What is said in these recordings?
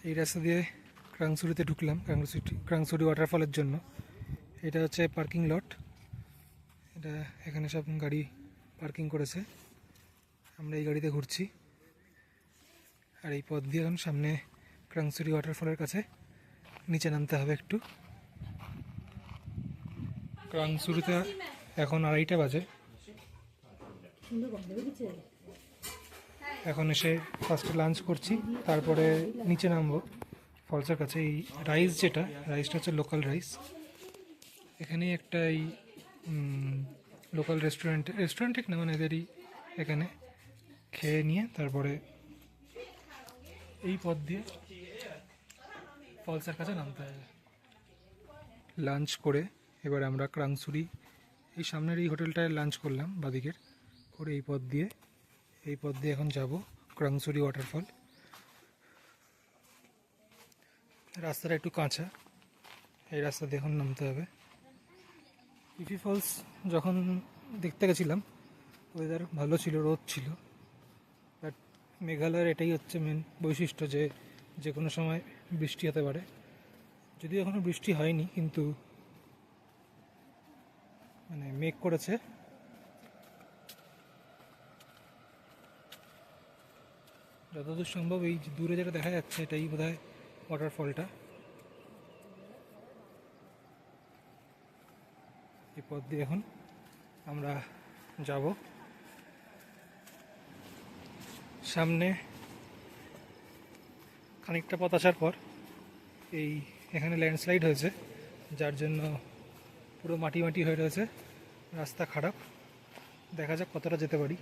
এই রাস্তা দিয়ে ক্রাংসুরিতে ঢুকলাম, ক্রাংসুরি ওয়াটারফলের জন্য। এটা হচ্ছে পার্কিং লট। এটা এখানে সব গাড়ি পার্কিং করেছে। আমরা এই গাড়িতে ঘুরছি। আর এই পথ দিয়ে এখন সামনে ক্রাংসুরি ওয়াটারফলের কাছে নিচে নামতে হবে একটু। ক্রাংসুরিতে এখন 2:30 বাজে। এখন এসে ফার্স্টে লাঞ্চ করছি, তারপরে নিচে নামবো ফলসের কাছে। এই রাইসটা হচ্ছে লোকাল রাইস। এখানেই একটা এই লোকাল রেস্টুরেন্ট ঠিক না, মানে এদেরই এখানে খেয়ে নিয়ে তারপরে এই পথ দিয়ে ফলসের কাছে নামতে হবে। লাঞ্চ করে এবার আমরা ক্রাংসুরি এই সামনের এই হোটেলটায় লাঞ্চ করলাম বাদিকের করে। এই পথ দিয়ে এখন যাব ক্রাংসুরি ওয়াটারফল। রাস্তাটা একটু কাঁচা, এই রাস্তা দিয়ে এখন নামতে হবে। ইফি ফলস যখন দেখতে গেছিলাম ওয়েদার ভালো ছিল, রোদ ছিল। বাট মেঘালয়ের এটাই হচ্ছে মেন বৈশিষ্ট্য যে যে কোনো সময় বৃষ্টি হতে পারে। যদিও এখনও বৃষ্টি হয়নি, কিন্তু মানে মেঘ করেছে। যতদূর সম্ভব এই দূরে যেটা দেখা যাচ্ছে এটাই বোধহয় ওয়াটারফলটা। এই পথ দিয়ে এখন আমরা যাব। সামনে খানিকটা পথ আসার পর এখানে ল্যান্ডস্লাইড হয়েছে, যার জন্য পুরো মাটি হয়ে রয়েছে, রাস্তা খারাপ। দেখা যাক কতটা যেতে পারি।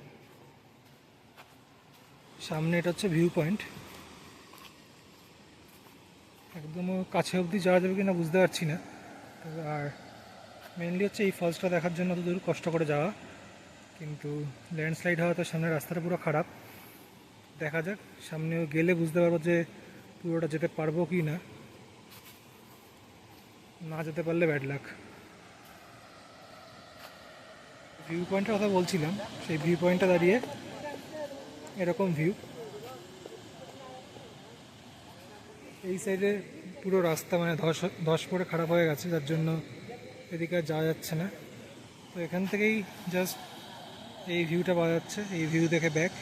সামনে এটা হচ্ছে ভিউ পয়েন্ট। একদম কাছে অবধি যাওয়া যাবে কিনা বুঝতে পারছি না। আর মেনলি হচ্ছে এই ফলসটা দেখার জন্য অত দূর কষ্ট করে যাওয়া, কিন্তু ল্যান্ডস্লাইড হওয়াতে সামনে রাস্তাটা পুরো খারাপ। দেখা যাক, সামনে গেলে বুঝতে পারবো যে পুরোটা যেতে পারবো কি না। না যেতে পারলে ব্যাড লাক। ভিউ পয়েন্টের কথা বলছিলাম, সেই ভিউ পয়েন্টটা দাঁড়িয়ে এরকম ভিউ। এই সাইডে পুরো রাস্তা মানে ধস পড়ে খারাপ হয়ে গেছে, যার জন্য এদিকে আর যাওয়া যাচ্ছে না। তো এখান থেকেই জাস্ট এই ভিউটা পাওয়া যাচ্ছে। এই ভিউ দেখে ব্যাক